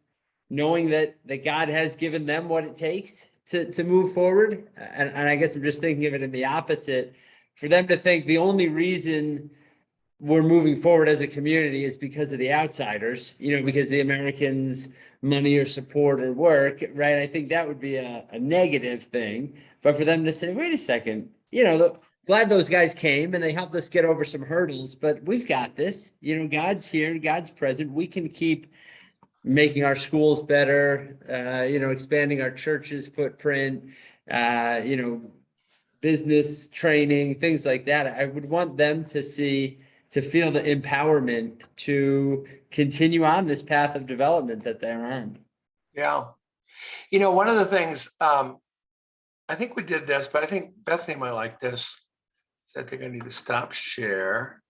knowing that God has given them what it takes to move forward. And I guess I'm just thinking of it in the opposite, for them to think the only reason we're moving forward as a community is because of the outsiders, because the Americans' money or support or work, right? I think that would be a negative thing. But for them to say, wait a second, glad those guys came and they helped us get over some hurdles, but we've got this, God's here, God's present. We can keep making our schools better, expanding our church's footprint, business training, things like that. I would want them to feel the empowerment to continue on this path of development that they're on. Yeah. One of the things, I think we did this, but I think Bethany might like this. So I think I need to stop share.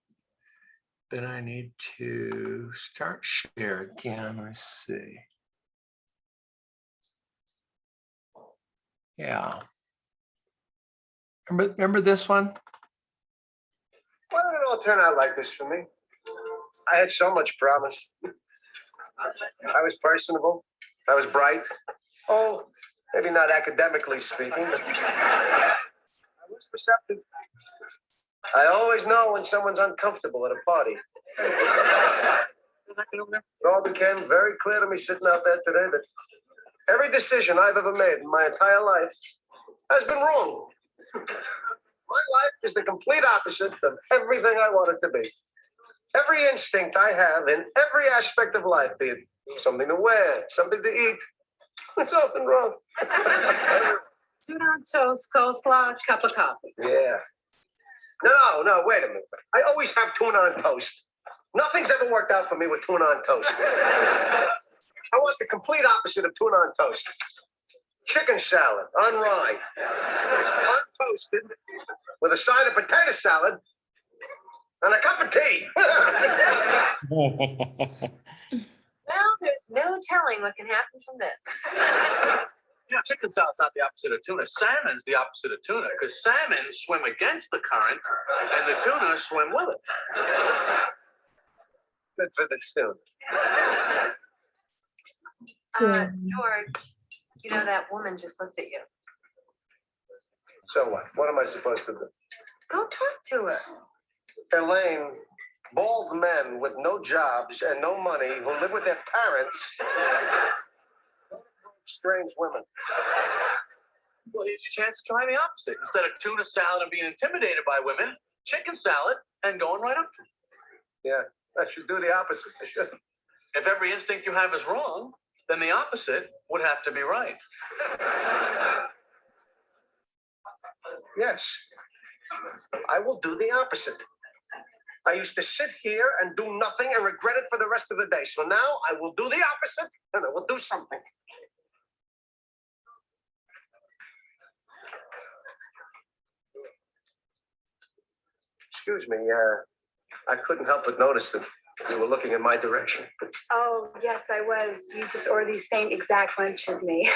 Then I need to start share again. Let's see. Yeah. Remember this one? Why did it all turn out like this for me? I had so much promise. I was personable. I was bright. Oh, maybe not academically speaking, but I was perceptive. I always know when someone's uncomfortable at a party. It all became very clear to me sitting out there today that every decision I've ever made in my entire life has been wrong. My life is the complete opposite of everything I want it to be. Every instinct I have in every aspect of life, be it something to wear, something to eat, it's all been wrong. Tuna on toast, coleslaw, cup of coffee. Yeah. No, wait a minute. I always have tuna on toast. Nothing's ever worked out for me with tuna on toast. I want the complete opposite of tuna on toast. Chicken salad on rye, untoasted, with a side of potato salad and a cup of tea. Well, there's no telling what can happen from this. Yeah, chicken salad's not the opposite of tuna. Salmon's the opposite of tuna, because salmon swim against the current and the tuna swim with it. Good for the tuna. George, that woman just looked at you. So what? What am I supposed to do? Go talk to her. Elaine, bald men with no jobs and no money who live with their parents. Strange women. Well, here's your chance to try the opposite. Instead of tuna salad and being intimidated by women, chicken salad and going right up to them. Yeah, I should do the opposite. I should. If every instinct you have is wrong, then the opposite would have to be right. Yes, I will do the opposite. I used to sit here and do nothing and regret it for the rest of the day. So now I will do the opposite and I will do something. Excuse me, I couldn't help but notice that you were looking in my direction. Oh, yes, I was. You just ordered these same exact lunch as me.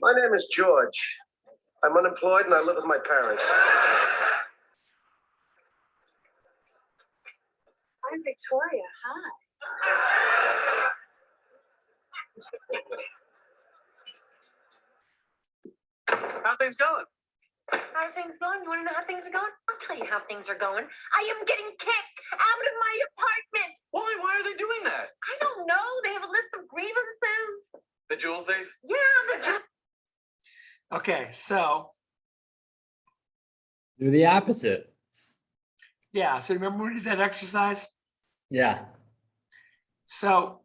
My name is George. I'm unemployed and I live with my parents. I'm Victoria. Hi. How things going? How are things going? You want to know how things are going? I'll tell you how things are going. I am getting kicked out of my apartment. Why? Why are they doing that? I don't know. They have a list of grievances. The jewel thief? Yeah, Okay, so Do the opposite. yeah, so remember we did that exercise? Yeah. So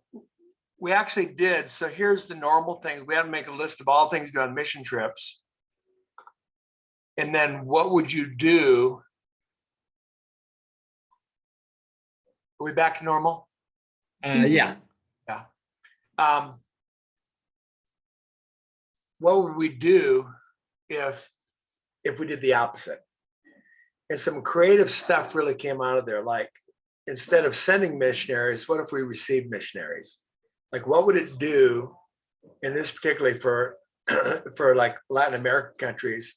we actually did. So here's the normal things. We had to make a list of all things to do on mission trips. And then what would you do? Are we back to normal? Yeah, Um, what would we do if we did the opposite? And some creative stuff really came out of there. Like, instead of sending missionaries, what if we received missionaries? Like, what would it do? And this particularly for for like Latin American countries,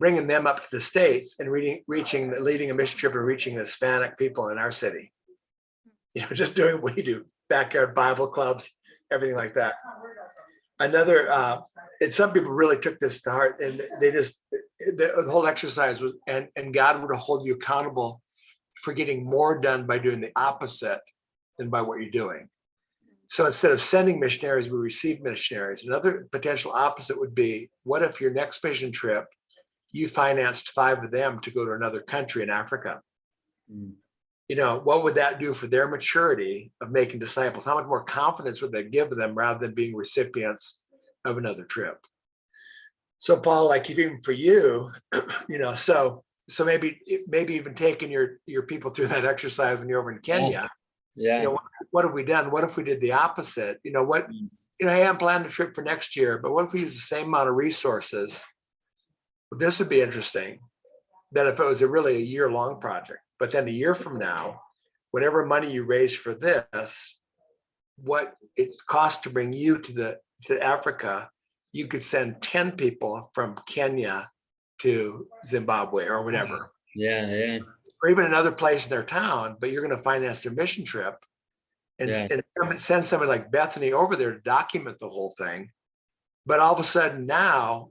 bringing them up to the States and leading a mission trip and reaching Hispanic people in our city. Just doing what we do, backyard Bible clubs, everything like that. Another, and some people really took this to heart, and the whole exercise was, and God would hold you accountable for getting more done by doing the opposite than by what you're doing. So instead of sending missionaries, we receive missionaries. Another potential opposite would be, what if your next mission trip, you financed 5 of them to go to another country in Africa? What would that do for their maturity of making disciples? How much more confidence would that give them rather than being recipients of another trip? So Paul, like even for you, so maybe even taking your people through that exercise when you're over in Kenya. yeah. What have we done? What if we did the opposite? Hey, I'm planning a trip for next year, but what if we use the same amount of resources? Well, this would be interesting. That if it was a year-long project, but then a year from now, whatever money you raise for this, what it costs to bring you to Africa, you could send 10 people from Kenya to Zimbabwe or whatever. Yeah. Or even another place in their town, but you're going to finance their mission trip and send somebody like Bethany over there to document the whole thing. But all of a sudden now,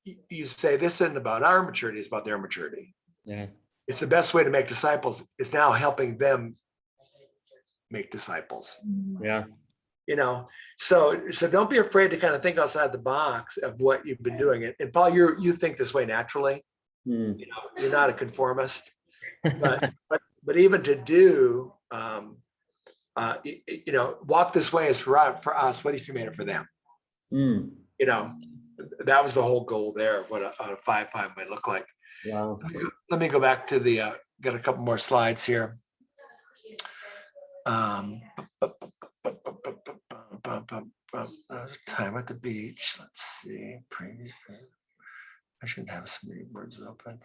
you say this isn't about our maturity, it's about their maturity. Yeah. It's the best way to make disciples. It's now helping them make disciples. Yeah. So don't be afraid to kind of think outside the box of what you've been doing. And Paul, you think this way naturally. You're not a conformist, but even to do walk this way is for us. What if you made it for them? That was the whole goal there of what a 5-5 might look like. Wow. Let me go back to got a couple more slides here. Time at the beach. Let's see. I shouldn't have so many words open.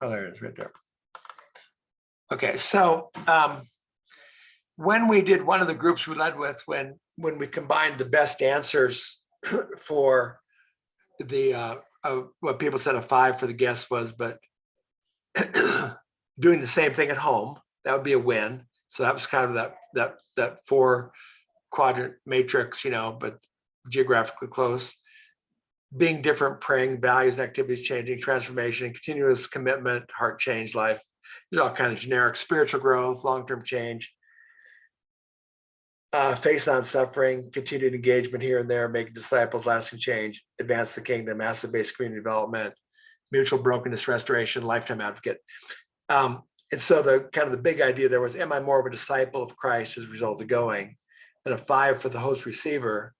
Oh, there it is right there. Okay, so when we did one of the groups we led with, when we combined the best answers for the what people said a 5 for the guest was, but doing the same thing at home, that would be a win. So that was kind of that 4 quadrant matrix, but geographically close. Being different, praying, values, and activities changing, transformation, continuous commitment, heart change, life. These are all kind of generic. Spiritual growth, long-term change, face on suffering, continued engagement here and there, making disciples, lasting change, advance the kingdom, asset-based community development, mutual brokenness restoration, lifetime advocate. And so the big idea there was, am I more of a disciple of Christ as a result of going? And a 5 for the host receiver.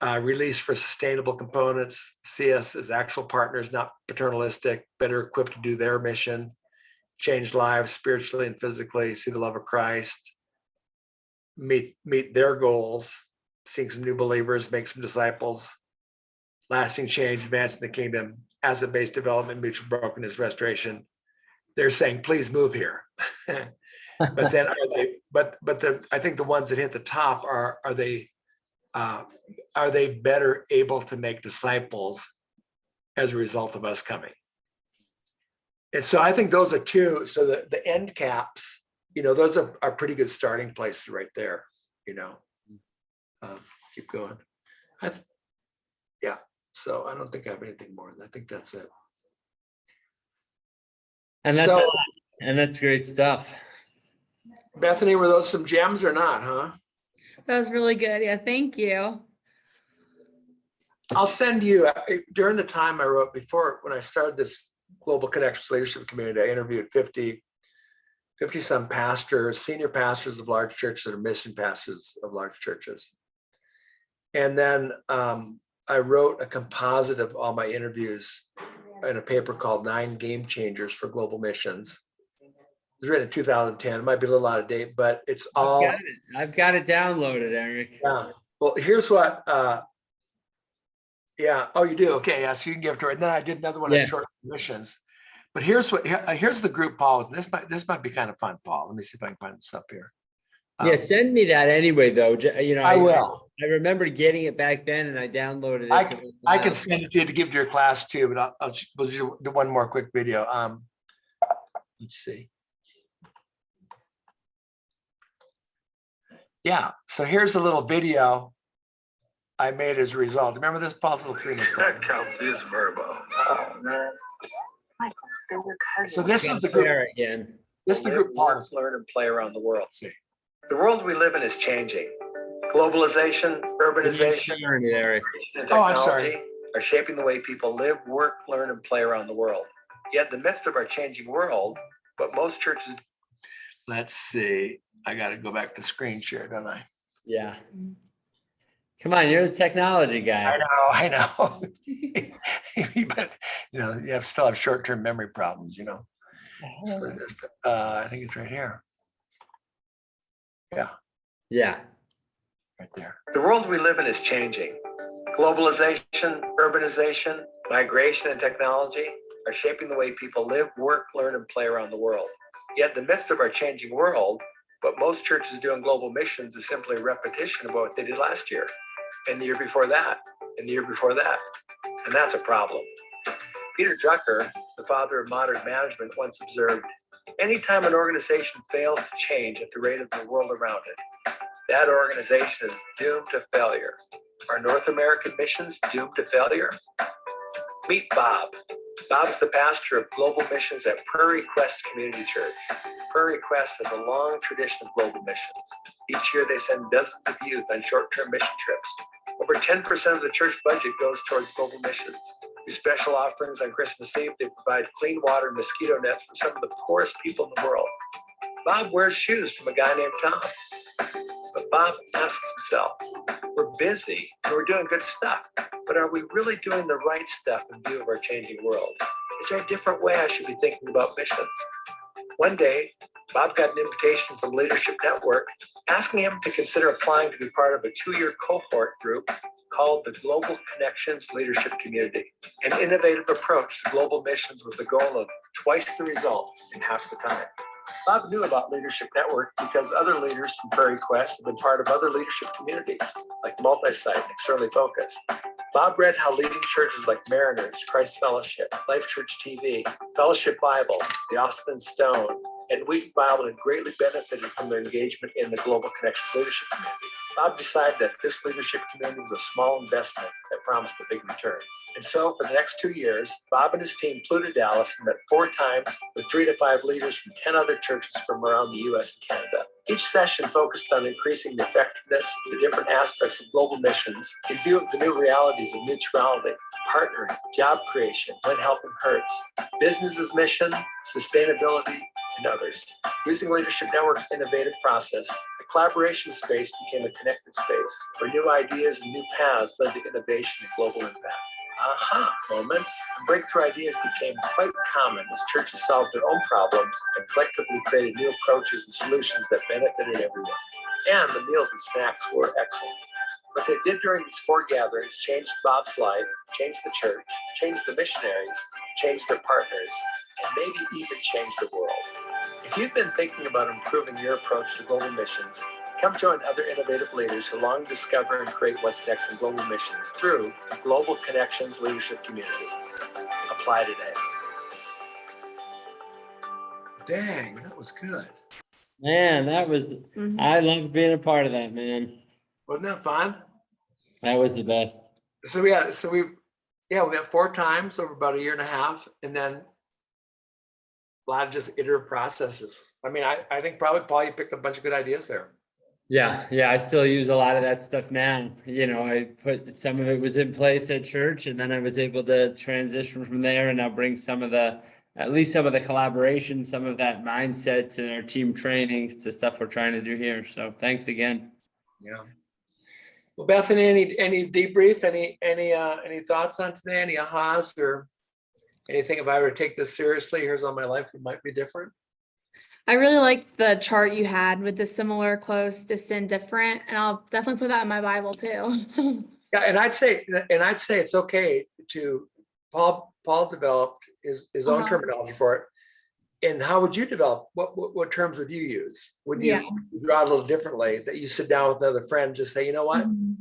Release for sustainable components, see us as actual partners, not paternalistic, better equipped to do their mission, change lives spiritually and physically, see the love of Christ, meet their goals, seeing some new believers, make some disciples, lasting change, advancing the kingdom, asset-based development, mutual brokenness restoration. They're saying, please move here. But then I think the ones that hit the top are they better able to make disciples as a result of us coming? And so I think those are 2. So the end caps, those are pretty good starting places right there. Keep going. So I don't think I have anything more. I think that's it. And that's great stuff. Bethany, were those some gems or not, huh? That was really good. Yeah, thank you. I'll send you, during the time I wrote before, when I started this Global Connections Leadership Community, I interviewed 50 some pastors, senior pastors of large churches that are mission pastors of large churches. And then I wrote a composite of all my interviews in a paper called 9 Game Changers for Global Missions. It was written in 2010. It might be a little out of date, but it's all. I've got it downloaded, Eric. Yeah. Well, here's what. Yeah. Oh, you do. Okay. Yeah. So you can give it to her. And then I did another one on Yeah. short missions. But here's what. Here's the group, Paul. And this might be kind of fun, Paul. Let me see if I can find this up here. Yeah, send me that anyway, though. You know, I will. I remember getting it back then, and I downloaded it. I can send it to you to give to your class too, but we'll do one more quick video. Let's see. Yeah, so here's a little video I made as a result. Remember this, Paul's little 3 minutes long. Check out this verbo. Oh, man. Michael, they were cousins. So this is the group. There again. This is the group Paul Work, was. learn, and play around the world. See, the world we live in is changing. Globalization, urbanization, Sharing it, Eric. and Oh, I'm technology sorry. are shaping the way people live, work, learn, and play around the world. Yet in the midst of our changing world, what most churches Let's see. I got to go back to screen share, don't I? Yeah. Come on, you're the technology guy. I know. But you still have short-term memory problems, So I think it's right here. Yeah, Yeah. right there. The world we live in is changing. Globalization, urbanization, migration, and technology are shaping the way people live, work, learn, and play around the world. Yet in the midst of our changing world, what most churches do in global missions is simply a repetition of what they did last year, and the year before that, and the year before that. And that's a problem. Peter Drucker, the father of modern management, once observed, anytime an organization fails to change at the rate of the world around it, that organization is doomed to failure. Are North American missions doomed to failure? Meet Bob. Bob's the pastor of global missions at Prairie Quest Community Church. Prairie Quest has a long tradition of global missions. Each year they send dozens of youth on short-term mission trips. Over 10% of the church budget goes towards global missions. Through special offerings on Christmas Eve, they provide clean water and mosquito nets for some of the poorest people in the world. Bob wears shoes from a guy named Tom. But Bob asks himself, we're busy and we're doing good stuff, but are we really doing the right stuff in view of our changing world? Is there a different way I should be thinking about missions? One day, Bob got an invitation from Leadership Network asking him to consider applying to be part of a 2-year cohort group called the Global Connections Leadership Community, an innovative approach to global missions with the goal of twice the results in half the time. Bob knew about Leadership Network because other leaders from Prairie Quest have been part of other leadership communities, like Multi-Site and Externally Focused. Bob read how leading churches like Mariners, Christ Fellowship, Life Church TV, Fellowship Bible, the Austin Stone, and Wheaton Bible had greatly benefited from their engagement in the Global Connections Leadership Community. Bob decided that this leadership community was a small investment that promised a big return. And so for the next 2 years, Bob and his team flew to Dallas and met 4 times with 3 to 5 leaders from 10 other churches from around the US and Canada. Each session focused on increasing the effectiveness of the different aspects of global missions in view of the new realities of mutuality, partnering, job creation, when helping hurts, business's mission, sustainability, and others. Using Leadership Network's innovative process, the collaboration space became a connected space where new ideas and new paths led to innovation and global impact. Aha moments and breakthrough ideas became quite common as churches solved their own problems and collectively created new approaches and solutions that benefited everyone. And the meals and snacks were excellent. What they did during these 4 gatherings changed Bob's life, changed the church, changed the missionaries, changed their partners, and maybe even changed the world. If you've been thinking about improving your approach to global missions, come join other innovative leaders who long to discover and create what's next in global missions through the Global Connections Leadership Community. Apply today. Dang, that was good. Man, that was, Mhm. I loved being a part of that, man. Wasn't that fun? That was the best. So we met 4 times over about 1.5 years, and then a lot of just iterative processes. I mean, I think probably, Paul, you picked up a bunch of good ideas there. Yeah, I still use a lot of that stuff now. I put some of it was in place at church, and then I was able to transition from there, and I'll bring at least some of the collaboration, some of that mindset to our team training, to stuff we're trying to do here. So thanks again. Yeah. Well, Bethany, any debrief, any thoughts on today, any ahas or anything? If I were to take this seriously, here's all my life, it might be different. I really like the chart you had with the similar, close, distant, different, and I'll definitely put that in my Bible too. Yeah, and I'd say it's okay to, Paul developed his own Uh-huh. terminology for it. And how would you develop? What terms would you use? Would Yeah. you draw it a little differently? That you sit down with another friend, just say, you know what, Mhm.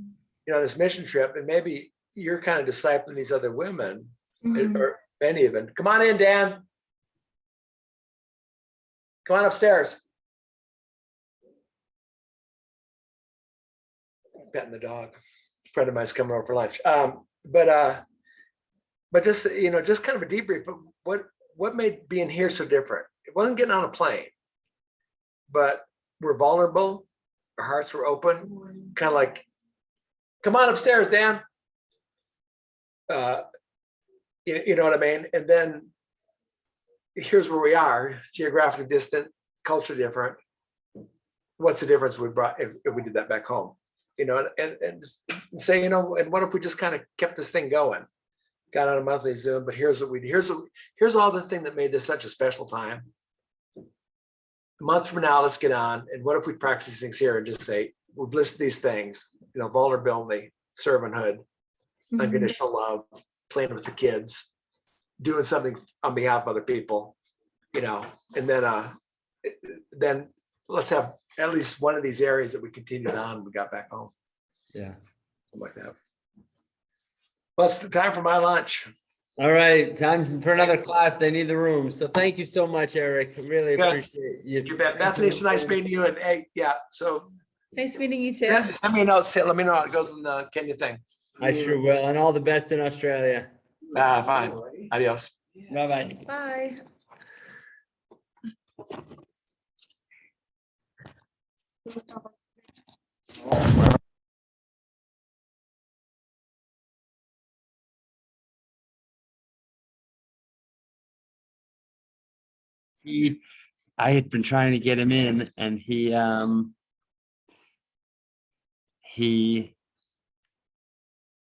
this mission trip, and maybe you're kind of discipling these other women, Mhm. or many of them. Come on in, Dan. Come on upstairs. Petting the dog. A friend of mine's coming over for lunch. But just just kind of a debrief. But what made being here so different? It wasn't getting on a plane, but we're vulnerable. Our hearts were open, kind of like, come on upstairs, Dan. You know what I mean? And then here's where we are, geographically distant, culture different. What's the difference we brought if we did that back home? And say, and what if we just kind of kept this thing going? Got on a monthly Zoom, but here's all the thing that made this such a special time. A month from now, let's get on. And what if we practice these things here and just say, we've listed these things, vulnerability, servanthood, Mhm. unconditional love, playing with the kids, doing something on behalf of other people, and then let's have at least one of these areas that we continued on when we got back home. Yeah. Something like that. Well, it's the time for my lunch. All right, time for another class. They need the room. So thank you so much, Eric. Really Yeah. appreciate you. You bet. Bethany, it's nice meeting you. And hey, yeah, so Nice meeting you too. send me a note. Let me know how it goes in the Kenya thing. I sure will. And all the best in Australia. Fine. Adios. Bye-bye. Bye. I had been trying to get him in and he